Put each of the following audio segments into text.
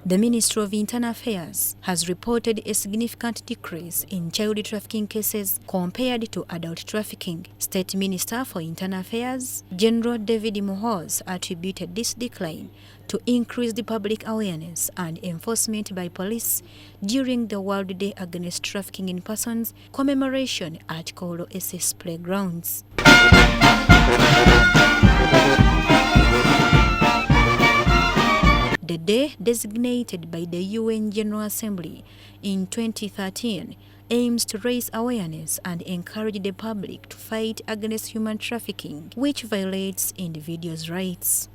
The Ministry of Internal Affairs has reported a significant decrease in child trafficking cases compared to adult trafficking. State Minister for Internal Affairs, General David Muhoozi, attributed this decline to increased public awareness and enforcement by police during the World Day Against Trafficking in Persons commemoration at Kolo SS Playgrounds. The day, designated by the UN General Assembly in 2013, aims to raise awareness and encourage the public to fight against human trafficking, which violates individuals' rights.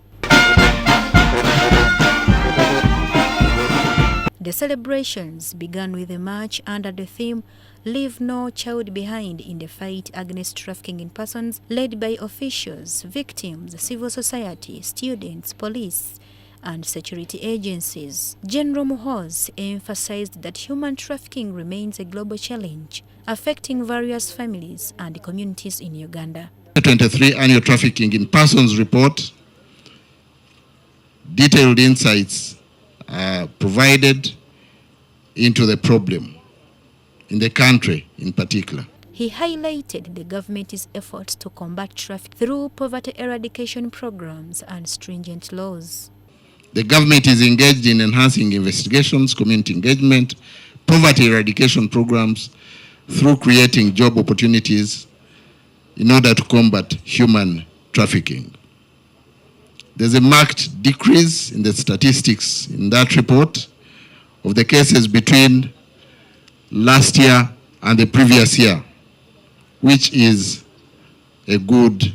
The celebrations began with a march under the theme "Leave No Child Behind in the Fight Against Trafficking in Persons," led by officials, victims, civil society, students, police, and security agencies. General Muhoozi emphasized that human trafficking remains a global challenge, affecting various families and communities in Uganda. The 2023 Annual Trafficking in Persons report, detailed insights are provided into the problem in the country in particular. He highlighted the government's efforts to combat trafficking through poverty eradication programs and stringent laws. The government is engaged in enhancing investigations, community engagement, poverty eradication programs through creating job opportunities in order to combat human trafficking. There's a marked decrease in the statistics in that report of the cases between last year and the previous year, which is a good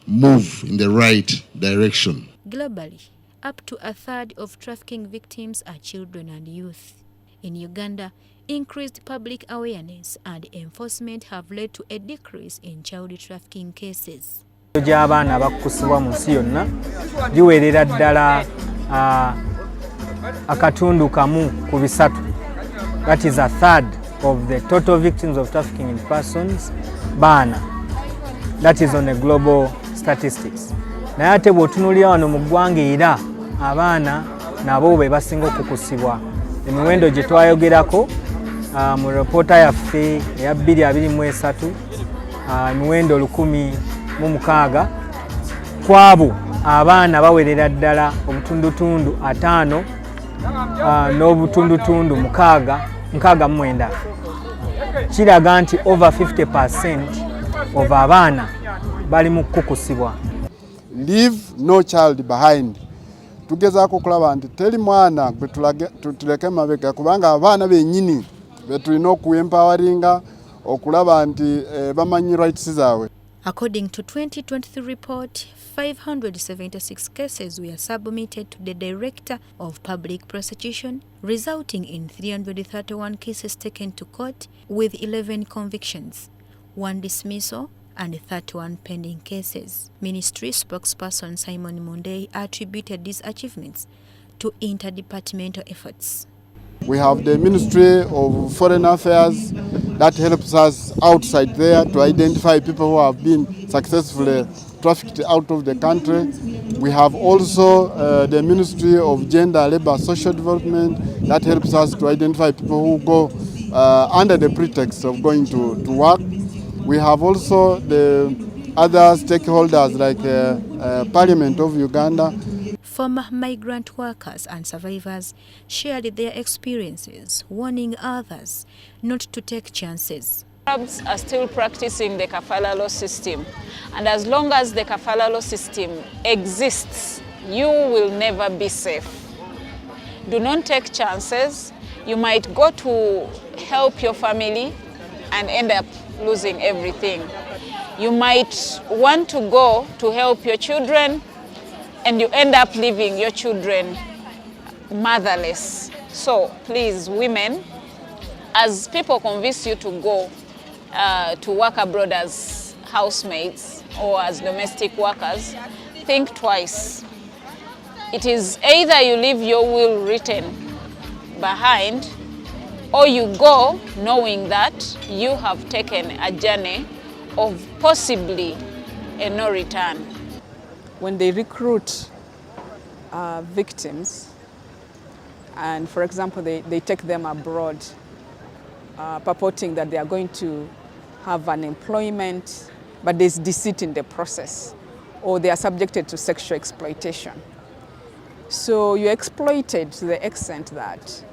move in the right direction. Globally, up to a third of trafficking victims are children and youth. In Uganda, increased public awareness and enforcement have led to a decrease in child trafficking cases. Gy'abaana bakusibwa mu nsi yonna giwerera ddala akatundu kamu ku bisatu. That is a third of the total victims of trafficking in persons, baana. That is on a global statistics. Naye ate bw'otunuulira wano mu ggwanga era abaana nabo be basinga okukusibwa. Emiwendo gye twayogerako mu repoota yaffe eya 2023 emiwendo 1,006 kwabo abaana bawerera ddala obutundutundu 5 n'obutundutundu 69. Kiraga nti over 50% of abaana bali mu kukusibwa. Leave no child behind. Tugezaako okulaba nti teri mwana gwe tuleke mabega kubanga abaana bennyini be tulina okuempoweringa okulaba nti bamanyi rights zaabwe. According to 2023 report, 576 cases were submitted to the Director of Public Prosecution, resulting in 331 cases taken to court with 11 convictions, 1 dismissal, and 31 pending cases. Ministry spokesperson Simon Mundei attributed these achievements to interdepartmental efforts. We have the Ministry of Foreign Affairs that helps us outside there to identify people who have been successfully trafficked out of the country. We have also the Ministry of Gender, Labour, Social Development that helps us to identify people who go under the pretext of going to work. We have also the other stakeholders like Parliament of Uganda. Former migrant workers and survivors shared their experiences, warning others not to take chances. Arabs are still practicing the kafala law system, and as long as the kafala law system exists, you will never be safe. Do not take chances. You might go to help your family and end up losing everything. You might want to go to help your children and you end up leaving your children motherless. So please, women, as people convince you to go to work abroad as housemaids or as domestic workers, think twice. It is either you leave your will written behind or you go knowing that you have taken a journey of possibly a no return. When they recruit victims, And for example, they take them abroad, purporting that they are going to have an employment, but there's deceit in the process, or they are subjected to sexual exploitation. So you're exploited to the extent that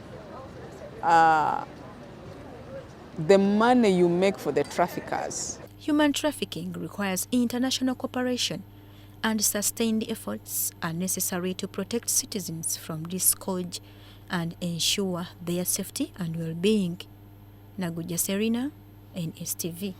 the money you make for the traffickers. Human trafficking requires international cooperation, and sustained efforts are necessary to protect citizens from this scourge and ensure their safety and well-being. Naguja Serena, NSTV.